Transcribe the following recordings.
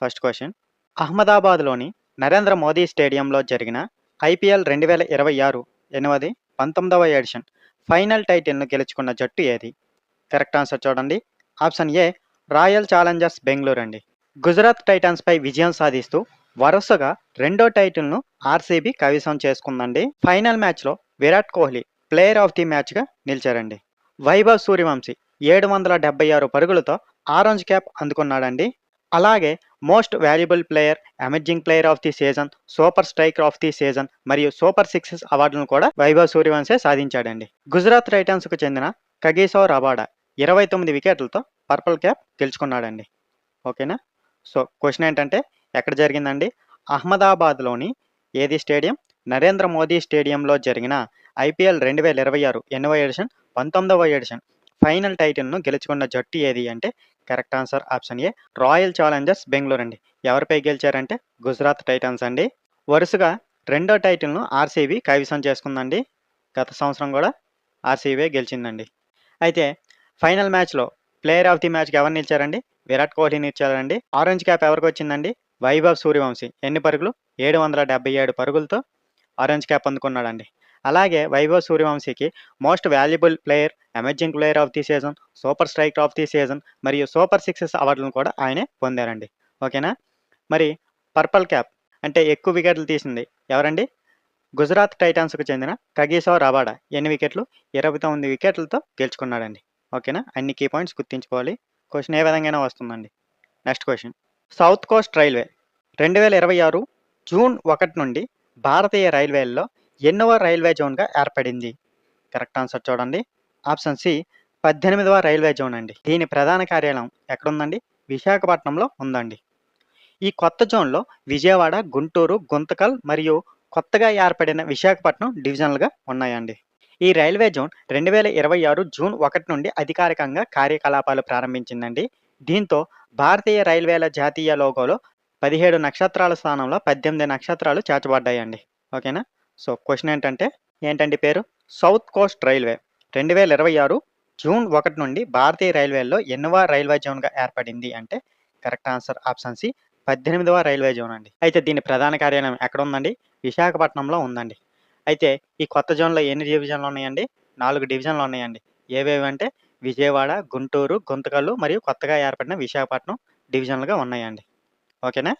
First question. అహ్మదాబాద్‌లోని నరేంద్ర మోదీ స్టేడియంలో జరిగిన ఐపీఎల్ 2026 ఎనిమిది 19వ ఎడిషన్ ఫైనల్ టైటిల్‌ను గెలుచుకున్న జట్టు ఏది? కరెక్ట్ ఆన్సర్ చూడండి. Option A royal Challengers Bengaluru అండి. గుజరాత్ టైటాన్స్‌పై విజయం సాధిస్తూ వరుసగా రెండో టైటిల్‌ను ఆర్‌సీబీ కైవసం చేసుకుందండి. ఫైనల్ మ్యాచ్‌లో Virat Kohli player of the మ్యాచ్‌గా నిలిచారండి. వైభవ్ సూర్యవంశీ 776 పరుగులతో ఆరెంజ్ క్యాప్ అందుకున్నాడండి. అలాగే most valuable player, emerging player of the season, super striker of the season మరియు సూపర్ సిక్సెస్ అవార్డులను కూడా వైభవ్ సూర్యవంశే సాధించాడండి. గుజరాత్ టైటాన్స్‌కు చెందిన కగిసో రబాడా 29 వికెట్లతో పర్పుల్ క్యాప్ గెలుచుకున్నాడండి. ఓకేనా? సో, క్వశ్చన్ ఏంటంటే ఎక్కడ జరిగిందండి? అహ్మదాబాద్‌లోని ఏది స్టేడియం? నరేంద్ర మోదీ స్టేడియంలో జరిగిన ఐపీఎల్ 2026 ఎనిమిదవ ఎడిషన్ 19వ ఎడిషన్ ఫైనల్ టైటిల్‌ను గెలుచుకున్న జట్టు ఏది అంటే కరెక్ట్ ఆన్సర్ ఆప్షన్ ఏ రాయల్ ఛాలెంజర్స్ బెంగుళూరు అండి. ఎవరిపై గెలిచారంటే గుజరాత్ టైటాన్స్ అండి. వరుసగా రెండో టైటిల్‌ను ఆర్‌సీబీ కైవసం చేసుకుందండి. గత సంవత్సరం కూడా ఆర్‌సీబీ గెలిచిందండి. అయితే ఫైనల్ మ్యాచ్‌లో ప్లేయర్ ఆఫ్ ది మ్యాచ్‌కి ఎవరు నిలిచారండి? విరాట్ కోహ్లీ నిలిచారండి. ఆరెంజ్ క్యాప్ ఎవరికొచ్చిందండి? వైభవ్ సూర్యవంశీ. ఎన్ని పరుగులు? 777 పరుగులతో ఆరెంజ్ క్యాప్ అందుకున్నాడండి. అలాగే వైభవ్ సూర్యవంశీకి most valuable player, emerging player of the season, super striker of the season మరియు సూపర్ సిక్సెస్ అవార్డులను కూడా ఆయనే పొందారండి. ఓకేనా? మరి పర్పుల్ క్యాప్ అంటే ఎక్కువ వికెట్లు తీసింది ఎవరండి? గుజరాత్ టైటాన్స్‌కు చెందిన కగిసో రబాడా. ఎన్ని వికెట్లు? 29 వికెట్లతో గెలుచుకున్నాడండి. ఓకేనా? అన్ని కీ పాయింట్స్ గుర్తుంచుకోవాలి. క్వెషన్ ఏ విధంగానైనా వస్తుందండి. Next question. South Coast railway 2026 June 1 నుండి భారతీయ రైల్వేల్లో ఎన్నవ రైల్వే జోన్‌గా ఏర్పడింది? కరెక్ట్ ఆన్సర్ చూడండి. ఆప్షన్ సి 18వ రైల్వే జోన్ అండి. దీని ప్రధాన కార్యాలయం ఎక్కడుందండి? విశాఖపట్నంలో ఉందండి. ఈ కొత్త జోన్‌లో విజయవాడ, గుంటూరు, గుంతకల్ మరియు కొత్తగా ఏర్పడిన విశాఖపట్నం డివిజన్లుగా ఉన్నాయండి. ఈ రైల్వే జోన్ 2026 జూన్ 1 నుండి అధికారికంగా కార్యకలాపాలు ప్రారంభించిందండి. దీంతో భారతీయ రైల్వేల జాతీయ లోగోలో 17 నక్షత్రాల స్థానంలో 18 నక్షత్రాలు చేర్చబడ్డాయండి. ఓకేనా? సో, క్వెషన్ ఏంటండి పేరు? సౌత్ కోస్ట్ రైల్వే 2026 జూన్ 1 నుండి భారతీయ రైల్వేల్లో ఎన్నవ రైల్వే జోన్‌గా ఏర్పడింది అంటే కరెక్ట్ ఆన్సర్ ఆప్షన్ సి 18వ రైల్వే జోన్ అండి. అయితే దీని ప్రధాన కార్యాలయం ఎక్కడుందండి? విశాఖపట్నంలో ఉందండి. అయితే ఈ కొత్త జోన్‌లో ఎన్ని డివిజన్‌లు ఉన్నాయండి? 4 డివిజన్‌లు ఉన్నాయండి. ఏవేవంటే విజయవాడ, గుంటూరు, గుంతకల్లు మరియు కొత్తగా ఏర్పడిన విశాఖపట్నం డివిజన్లుగా ఉన్నాయండి. ఓకేనా?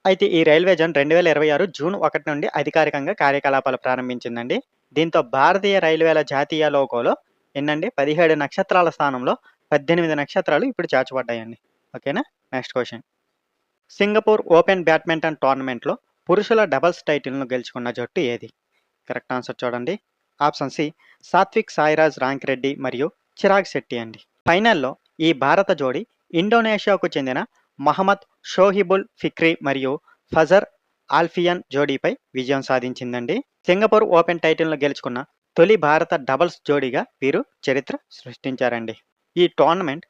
అయితే ఈ రైల్వే జోన్ 2026 జూన్ 1 నుండి అధికారికంగా కార్యకలాపాలు ప్రారంభించిందండి. దీంతో భారతీయ రైల్వేల జాతీయ లోగోలో ఎన్నండి 17 నక్షత్రాల స్థానంలో 18 నక్షత్రాలు ఇప్పుడు చేర్చబడ్డాయండి. ఓకేనా? Next question. Singapore open badminton టోర్నమెంట్‌లో పురుషుల డబుల్స్ టైటిల్‌ను గెలుచుకున్న జట్టు ఏది? కరెక్ట్ ఆన్సర్ చూడండి. ఆప్షన్ సి సాత్విక్ సాయిరాజ్ రాంకిరెడ్డి మరియు చిరాగ్ శెట్టి అండి. ఫైనల్లో ఈ భారత జోడీ ఇండోనేషియాకు చెందిన మహమ్మద్ షోహిబుల్ ఫిక్రీ మరియు ఫజర్ ఆల్ఫియన్ జోడీపై విజయం సాధించిందండి. సింగపూర్ ఓపెన్ టైటిల్ను గెలుచుకున్న తొలి భారత డబుల్స్ జోడీగా వీరు చరిత్ర సృష్టించారండి. ఈ tournament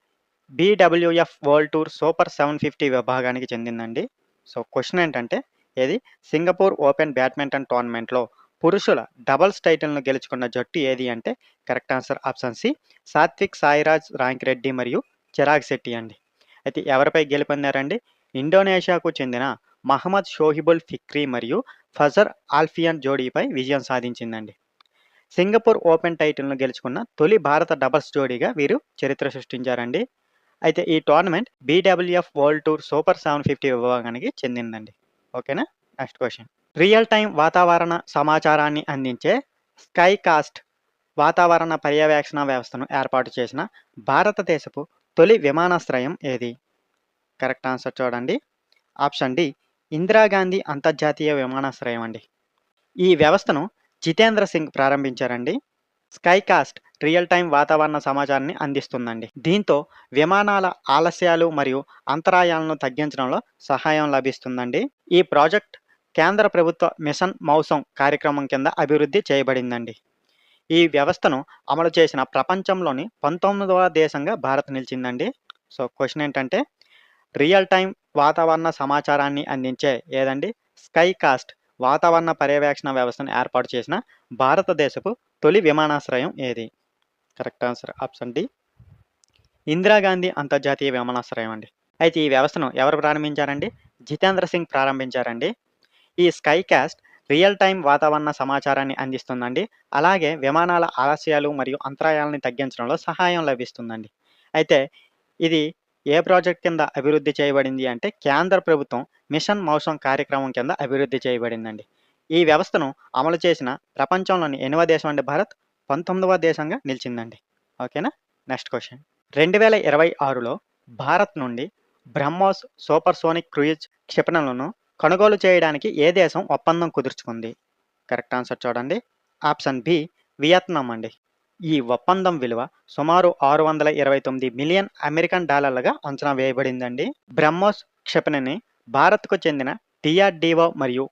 BWF world tour super 750 విభాగానికి చెందిందండి. సో, క్వెషన్ ఏంటంటే ఏది సింగపూర్ ఓపెన్ బ్యాడ్మింటన్ టోర్నమెంట్‌లో పురుషుల డబుల్స్ టైటిల్‌ను గెలుచుకున్న జట్టు ఏది అంటే correct answer option C Satwik Sairaj Rankireddy మరియు చిరాగ్ శెట్టి అండి. అయితే ఎవరిపై గెలుపొందారండి? ఇండోనేషియాకు చెందిన మహమ్మద్ షోహిబుల్ ఫిక్రీ మరియు ఫజర్ ఆల్ఫియన్ జోడీపై విజయం సాధించిందండి. సింగపూర్ ఓపెన్ టైటిల్‌ను గెలుచుకున్న తొలి భారత డబుల్స్ జోడీగా వీరు చరిత్ర సృష్టించారండి. అయితే ఈ tournament BWF world tour super 750 విభాగానికి చెందిందండి. ఓకేనా? Next question. రియల్ టైమ్ వాతావరణ సమాచారాన్ని అందించే స్కైకాస్ట్ వాతావరణ పర్యవేక్షణ వ్యవస్థను ఏర్పాటు చేసిన భారతదేశపు తొలి విమానాశ్రయం ఏది? కరెక్ట్ ఆన్సర్ చూడండి. ఆప్షన్ డి ఇందిరాగాంధీ అంతర్జాతీయ విమానాశ్రయం అండి. ఈ వ్యవస్థను జితేంద్ర సింగ్ ప్రారంభించారండి. స్కైకాస్ట్ రియల్ టైమ్ వాతావరణ సమాచారాన్ని అందిస్తుందండి. దీంతో విమానాల ఆలస్యాలు మరియు అంతరాయాలను తగ్గించడంలో సహాయం లభిస్తుందండి. ఈ ప్రాజెక్ట్ కేంద్ర ప్రభుత్వ మిషన్ మౌసం కార్యక్రమం కింద అభివృద్ధి చేయబడిందండి. ఈ వ్యవస్థను అమలు చేసిన ప్రపంచంలోని 19వ దేశంగా భారత్ నిలిచిందండి. సో, క్వెషన్ ఏంటంటే రియల్ టైమ్ వాతావరణ సమాచారాన్ని అందించే ఏదండి స్కైకాస్ట్ వాతావరణ పర్యవేక్షణ వ్యవస్థను ఏర్పాటు చేసిన భారతదేశపు తొలి విమానాశ్రయం ఏది? Correct answer option D Indira Gandhi అంతర్జాతీయ విమానాశ్రయం అండి. అయితే ఈ వ్యవస్థను ఎవరు ప్రారంభించారండి? జితేంద్ర సింగ్ ప్రారంభించారండి. ఈ స్కై కాస్ట్ రియల్ టైమ్ వాతావరణ సమాచారాన్ని అందిస్తుందండి. అలాగే విమానాల ఆలస్యాలు మరియు అంతరాయాలని తగ్గించడంలో సహాయం లభిస్తుందండి. అయితే ఇది ఏ ప్రాజెక్ట్ కింద అభివృద్ధి చేయబడింది అంటే కేంద్ర ప్రభుత్వం మిషన్ మౌసం కార్యక్రమం కింద అభివృద్ధి చేయబడిందండి. ఈ వ్యవస్థను అమలు చేసిన ప్రపంచంలోని ఎన్నవ దేశం అండి భారత్? 19వ దేశంగా నిలిచిందండి. ఓకేనా? Next question. 2026లో భారత్ నుండి బ్రహ్మోస్ సూపర్సోనిక్ క్రూయిజ్ క్షిపణులను కొనుగోలు చేయడానికి ఏ దేశం ఒప్పందం కుదుర్చుకుంది? కరెక్ట్ ఆన్సర్ చూడండి. ఆప్షన్ బి వియత్నాం అండి. ఈ ఒప్పందం విలువ సుమారు 629 మిలియన్ అమెరికన్ డాలర్లుగా అంచనా వేయబడిందండి. బ్రహ్మోస్ క్షిపణిని భారత్కు చెందిన డిఆర్డిఓ మరియు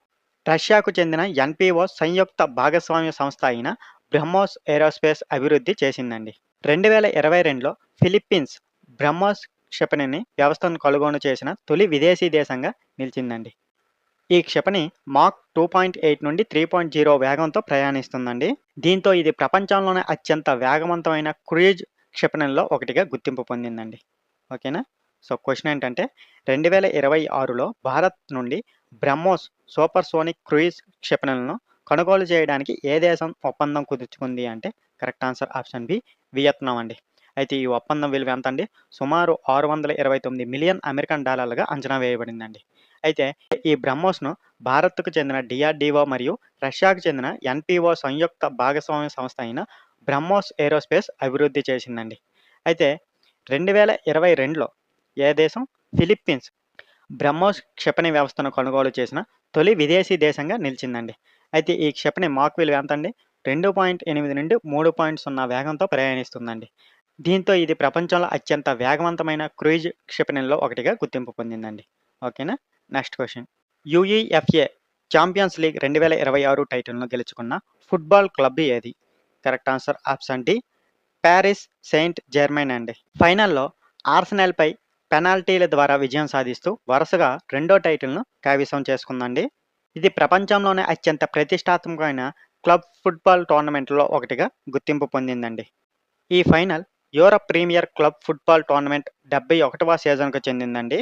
రష్యాకు చెందిన ఎన్పిఓ సంయుక్త భాగస్వామ్య సంస్థ అయిన బ్రహ్మోస్ ఏరోస్పేస్ అభివృద్ధి చేసిందండి. 2022లో ఫిలిప్పీన్స్ బ్రహ్మోస్ క్షిపణిని వ్యవస్థను కొనుగోలు చేసిన తొలి విదేశీ దేశంగా నిలిచిందండి. ఈ క్షిపణి మాక్ 2.8 నుండి 3.0 వేగంతో ప్రయాణిస్తుందండి. దీంతో ఇది ప్రపంచంలోనే అత్యంత వేగవంతమైన క్రూయిజ్ క్షిపణుల్లో ఒకటిగా గుర్తింపు పొందిందండి. ఓకేనా? సో క్వశ్చన్ ఏంటంటే 2026లో భారత్ నుండి బ్రహ్మోస్ సూపర్సోనిక్ క్రూయిజ్ క్షిపణులను కొనుగోలు చేయడానికి ఏ దేశం ఒప్పందం కుదుర్చుకుంది అంటే correct answer option B Vietnam అండి. అయితే ఈ ఒప్పందం విలువ ఎంత అండి? సుమారు 629 మిలియన్ అమెరికన్ డాలర్లుగా అంచనా వేయబడిందండి. అయితే ఈ బ్రహ్మోస్ను భారత్కు చెందిన డిఆర్డిఓ మరియు రష్యాకు చెందిన ఎన్పిఓ సంయుక్త భాగస్వామ్య సంస్థ అయిన బ్రహ్మోస్ ఏరోస్పేస్ అభివృద్ధి చేసిందండి. అయితే 2022లో ఏ దేశం? ఫిలిప్పీన్స్ బ్రహ్మోస్ క్షిపణి వ్యవస్థను కొనుగోలు చేసిన తొలి విదేశీ దేశంగా నిలిచిందండి. అయితే ఈ క్షిపణి మాక్ విలువ ఎంత అండి? 2.8 నుండి 3.0 వేగంతో ప్రయాణిస్తుందండి. దీంతో ఇది ప్రపంచంలో అత్యంత వేగవంతమైన క్రూయిజ్ క్షిపణుల్లో ఒకటిగా గుర్తింపు పొందిందండి. ఓకేనా? Next question. UEFA champions league 2026 టైటిల్ను గెలుచుకున్న ఫుట్బాల్ క్లబ్ ఏది? Correct answer option D Paris Saint Germain అండి. ఫైనల్లో ఆర్సెనల్పై పెనాల్టీల ద్వారా విజయం సాధిస్తూ వరుసగా రెండో టైటిల్ను కైవసం చేసుకుందండి. ఇది ప్రపంచంలోనే అత్యంత ప్రతిష్టాత్మకమైన క్లబ్ ఫుట్బాల్ టోర్నమెంట్లో ఒకటిగా గుర్తింపు పొందిందండి. ఈ final Europe premier club football tournament 71వ సీజన్కు చెందిందండి.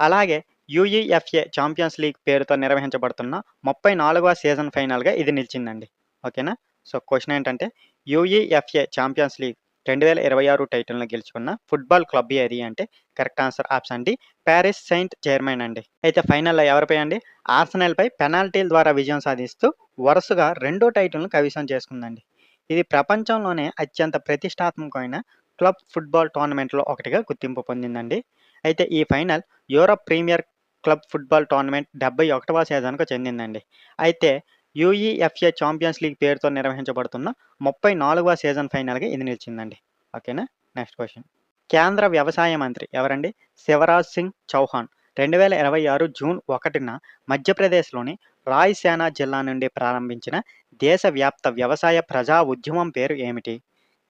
అలాగే యుఈఎఫ్ఏ ఛాంపియన్స్ లీగ్ పేరుతో నిర్వహించబడుతున్న 34వ సీజన్ ఫైనల్గా ఇది నిలిచిందండి. ఓకేనా? సో క్వశ్చన్ ఏంటంటే యుఈఎఫ్ఏ ఛాంపియన్స్ లీగ్ 2026 టైటిల్ను గెలుచుకున్న ఫుట్బాల్ క్లబ్ ఏది అంటే correct answer option D Paris Saint Germain అండి. అయితే ఫైనల్లో ఎవరిపై అండి? ఆర్సెనల్పై పెనాల్టీల ద్వారా విజయం సాధిస్తూ వరుసగా రెండో టైటిల్ను కైవసం చేసుకుందండి. ఇది ప్రపంచంలోనే అత్యంత ప్రతిష్టాత్మకమైన క్లబ్ ఫుట్బాల్ టోర్నమెంట్లో ఒకటిగా గుర్తింపు పొందిందండి. అయితే ఈ final Europe premier club football tournament 71వ సీజన్కు చెందిందండి. అయితే యుఈఎఫ్ఏ ఛాంపియన్స్ లీగ్ పేరుతో నిర్వహించబడుతున్న 34వ సీజన్ ఫైనల్గా ఇది నిలిచిందండి. ఓకేనా? Next question. కేంద్ర వ్యవసాయ మంత్రి ఎవరండి? శివరాజ్ సింగ్ చౌహాన్ 2026 జూన్ 1న మధ్యప్రదేశ్లోని రాయ్సేనా జిల్లా నుండి ప్రారంభించిన దేశవ్యాప్త వ్యవసాయ ప్రజా ఉద్యమం పేరు ఏమిటి?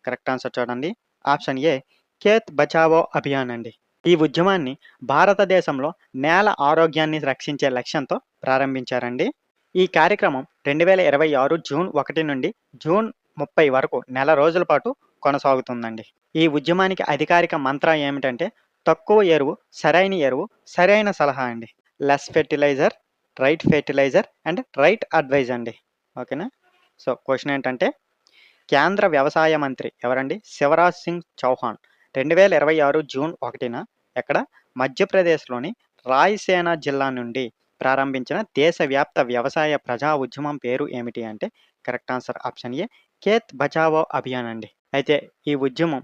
కరెక్ట్ ఆన్సర్ చూడండి. ఆప్షన్ ఏ ఖేత్ బచావో అభియాన్ అండి. ఈ ఉద్యమాన్ని భారతదేశంలో నేల ఆరోగ్యాన్ని రక్షించే లక్ష్యంతో ప్రారంభించారండి. ఈ కార్యక్రమం 2026 జూన్ 1 నుండి జూన్ 30 వరకు నెల రోజుల పాటు కొనసాగుతుందండి. ఈ ఉద్యమానికి అధికారిక మంత్ర ఏమిటంటే తక్కువ ఎరువు, సరైన సలహా అండి. Less fertiliser, right fertiliser and right advice అండి. ఓకేనా? సో క్వశ్చన్ ఏంటంటే కేంద్ర వ్యవసాయ మంత్రి ఎవరండి? శివరాజ్ సింగ్ చౌహాన్ 2026 జూన్ 1న ఎక్కడ? మధ్యప్రదేశ్లోని రాయ్సేనా జిల్లా నుండి ప్రారంభించిన దేశవ్యాప్త వ్యవసాయ ప్రజా ఉద్యమం పేరు ఏమిటి అంటే కరెక్ట్ ఆన్సర్ ఆప్షన్ ఏ ఖేత్ బచావో అభియాన్ అండి. అయితే ఈ ఉద్యమం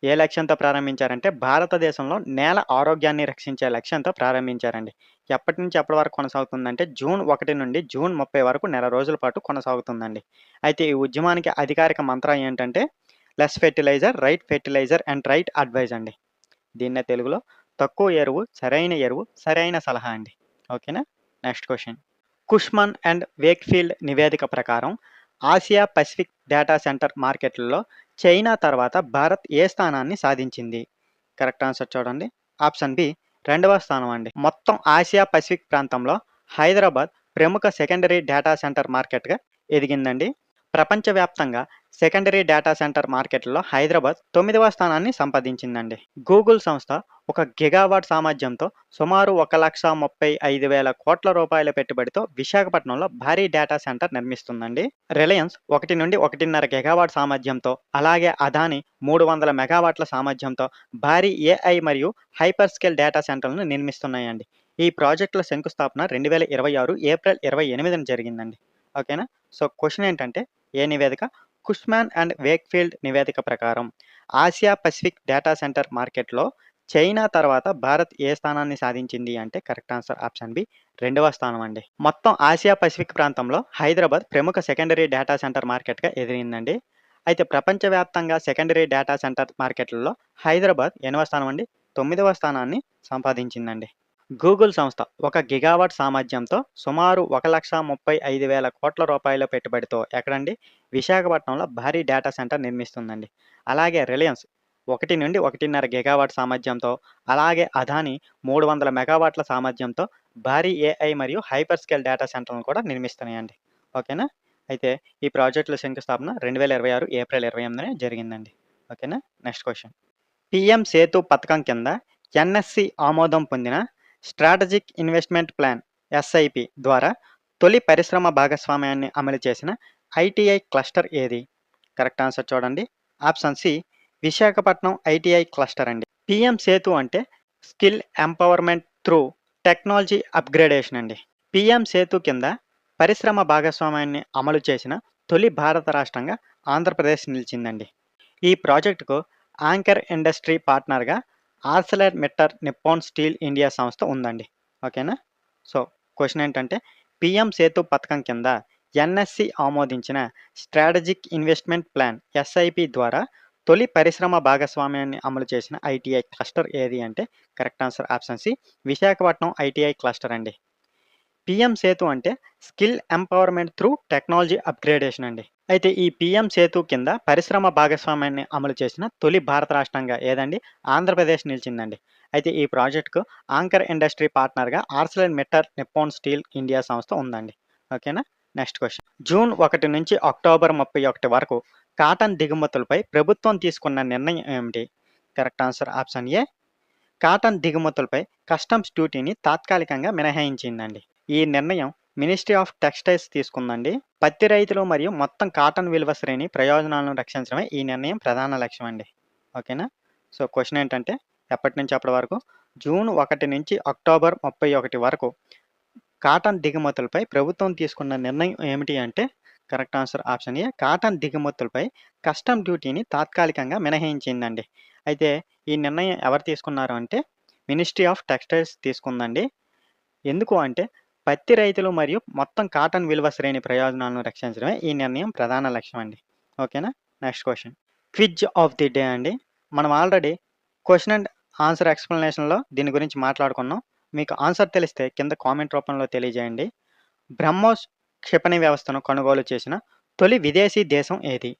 ఏ లక్ష్యంతో ప్రారంభించారంటే భారతదేశంలో నేల ఆరోగ్యాన్ని రక్షించే లక్ష్యంతో ప్రారంభించారండి. ఎప్పటి నుంచి ఎప్పటి వరకు కొనసాగుతుందంటే జూన్ 1 నుండి జూన్ 30 వరకు నెల రోజుల పాటు కొనసాగుతుందండి. అయితే ఈ ఉద్యమానికి అధికారిక మంత్రం ఏంటంటే less fertiliser, right fertiliser and right advice అండి. దీన్నే తెలుగులో తక్కువ ఎరువు, సరైన సలహా అండి. ఓకేనా? నెక్స్ట్ క్వశ్చన్. కుష్మన్ అండ్ వేక్ఫీల్డ్ నివేదిక ప్రకారం ఆసియా పసిఫిక్ డేటా సెంటర్ మార్కెట్లలో చైనా తర్వాత భారత్ ఏ స్థానాన్ని సాధించింది? కరెక్ట్ ఆన్సర్ చూడండి. ఆప్షన్ బి 2వ స్థానం అండి. మొత్తం ఆసియా పసిఫిక్ ప్రాంతంలో హైదరాబాద్ ప్రముఖ సెకండరీ డేటా సెంటర్ మార్కెట్గా ఎదిగిందండి. ప్రపంచవ్యాప్తంగా సెకండరీ డేటా సెంటర్ మార్కెట్‌లో హైదరాబాద్ 9వ స్థానాన్ని సంపాదించిందండి. గూగుల్ సంస్థ ఒక గిగావాట్ సామర్థ్యంతో సుమారు 1,35,000 కోట్ల రూపాయల పెట్టుబడితో విశాఖపట్నంలో భారీ డేటా సెంటర్ నిర్మిస్తుందండి. రిలయన్స్ 1-1.5 గిగావాట్ సామర్థ్యంతో, అలాగే అదానీ 300 మెగావాట్ల సామర్థ్యంతో భారీ ఏఐ మరియు హైపర్ స్కేల్ డేటా సెంటర్లను నిర్మిస్తున్నాయండి. ఈ ప్రాజెక్టుల శంకుస్థాపన 2026 ఏప్రిల్ 28న జరిగిందండి. ఓకేనా? సో, క్వెషన్ ఏంటంటే ఏ నివేదిక? కుష్మాన్ అండ్ వేక్‌ఫీల్డ్ నివేదిక ప్రకారం ఆసియా పసిఫిక్ డేటా సెంటర్ మార్కెట్‌లో చైనా తర్వాత భారత్ ఏ స్థానాన్ని సాధించింది అంటే కరెక్ట్ ఆన్సర్ ఆప్షన్ బి 2వ స్థానం అండి. మొత్తం ఆసియా పసిఫిక్ ప్రాంతంలో హైదరాబాద్ ప్రముఖ సెకండరీ డేటా సెంటర్ మార్కెట్‌గా ఎదిగిందండి. అయితే ప్రపంచవ్యాప్తంగా సెకండరీ డేటా సెంటర్ మార్కెట్‌లలో హైదరాబాద్ ఎన్నవ స్థానం అండి? 9వ స్థానాన్ని సంపాదించిందండి. గూగుల్ సంస్థ 1 గిగావాట్ సామర్థ్యంతో సుమారు 1,35,000 కోట్ల రూపాయల పెట్టుబడితో ఎక్కడండి? విశాఖపట్నంలో భారీ డేటా సెంటర్ నిర్మిస్తుందండి. అలాగే రిలయన్స్ 1-1.5 గిగావాట్ సామర్థ్యంతో, అలాగే అదానీ 300 మెగావాట్ల సామర్థ్యంతో భారీ ఏఐ మరియు హైపర్ స్కేల్ డేటా సెంటర్లను కూడా నిర్మిస్తున్నాయండి. ఓకేనా? అయితే ఈ ప్రాజెక్టుల శంకుస్థాపన 2026 ఏప్రిల్ 28న జరిగిందండి. ఓకేనా? Next question. పీఎం సేతు పథకం కింద ఎన్ఎస్సి ఆమోదం పొందిన స్ట్రాటజిక్ ఇన్వెస్ట్మెంట్ ప్లాన్ ఎస్ఐపి ద్వారా తొలి పరిశ్రమ భాగస్వామ్యాన్ని అమలు చేసిన ఐటీఐ క్లస్టర్ ఏది? కరెక్ట్ ఆన్సర్ చూడండి. Option C Visakhapatnam ITI cluster అండి. పీఎం సేతు అంటే skill empowerment through technology upgradation అండి. పీఎం సేతు కింద పరిశ్రమ భాగస్వామ్యాన్ని అమలు చేసిన తొలి భారత రాష్ట్రంగా ఆంధ్రప్రదేశ్ నిలిచిందండి. ఈ ప్రాజెక్టుకు యాంకర్ ఇండస్ట్రీ పార్ట్నర్గా Arcelor Mittal Nippon steel India సంస్థ ఉందండి. ఓకేనా? సో, క్వెషన్ ఏంటంటే పీఎం సేతు పథకం కింద ఎన్ఎస్సి ఆమోదించిన స్ట్రాటజిక్ ఇన్వెస్ట్మెంట్ ప్లాన్ ఎస్ఐపి ద్వారా తొలి పరిశ్రమ భాగస్వామ్యాన్ని అమలు చేసిన ఐటీఐ క్లస్టర్ ఏది అంటే correct answer option C Visakhapatnam ITI cluster అండి. పీఎం సేతు అంటే skill empowerment through technology upgradation అండి. అయితే ఈ పీఎం సేతు కింద పరిశ్రమ భాగస్వామ్యాన్ని అమలు చేసిన తొలి భారత రాష్ట్రంగా ఏదండి? ఆంధ్రప్రదేశ్ నిలిచిందండి. అయితే ఈ ప్రాజెక్టుకు యాంకర్ ఇండస్ట్రీ పార్ట్నర్గా Arcelor Mittal Nippon steel India సంస్థ ఉందండి. ఓకేనా? Next question. జూన్ 1 నుంచి అక్టోబర్ 31 వరకు కాటన్ దిగుమతులపై ప్రభుత్వం తీసుకున్న నిర్ణయం ఏమిటి? Correct answer option A cotton దిగుమతులపై కస్టమ్స్ డ్యూటీని తాత్కాలికంగా మినహాయించిందండి. ఈ నిర్ణయం మినిస్ట్రీ ఆఫ్ టెక్స్టైల్స్ తీసుకుందండి. పత్తి రైతులు మరియు మొత్తం కాటన్ విలువ శ్రేణి ప్రయోజనాలను రక్షించడమే ఈ నిర్ణయం ప్రధాన లక్ష్యం అండి. ఓకేనా? సో, క్వెషన్ ఏంటంటే ఎప్పటి నుంచి అప్పటి వరకు? జూన్ 1 నుంచి అక్టోబర్ 31 వరకు కాటన్ దిగుమతులపై ప్రభుత్వం తీసుకున్న నిర్ణయం ఏమిటి అంటే correct answer option A cotton దిగుమతులపై కస్టమ్ డ్యూటీని తాత్కాలికంగా మినహాయించిందండి. అయితే ఈ నిర్ణయం ఎవరు తీసుకున్నారు అంటే మినిస్ట్రీ ఆఫ్ టెక్స్టైల్స్ తీసుకుందండి. ఎందుకు అంటే పత్తి రైతులు మరియు మొత్తం కాటన్ విలువ శ్రేణి ప్రయోజనాలను రక్షించడమే ఈ నిర్ణయం ప్రధాన లక్ష్యం అండి. ఓకేనా? Next question. Quiz of the day అండి. మనం ఆల్రెడీ క్వెషన్ అండ్ ఆన్సర్ ఎక్స్‌ప్లనేషన్‌లో దీని గురించి మాట్లాడుకున్నాం. మీకు ఆన్సర్ తెలిస్తే కింద కామెంట్ రూపంలో తెలియజేయండి. బ్రహ్మోస్ క్షిపణి వ్యవస్థను కొనుగోలు చేసిన తొలి విదేశీ దేశం ఏది?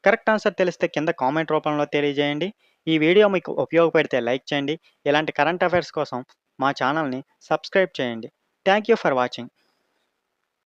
కరెక్ట్ ఆన్సర్ తెలిస్తే కింద కామెంట్ రూపంలో తెలియజేయండి. ఈ వీడియో మీకు ఉపయోగపడితే లైక్ చేయండి. ఇలాంటి కరెంట్ అఫైర్స్ కోసం మా ఛానల్‌ని సబ్స్క్రైబ్ చేయండి. Thank you for watching.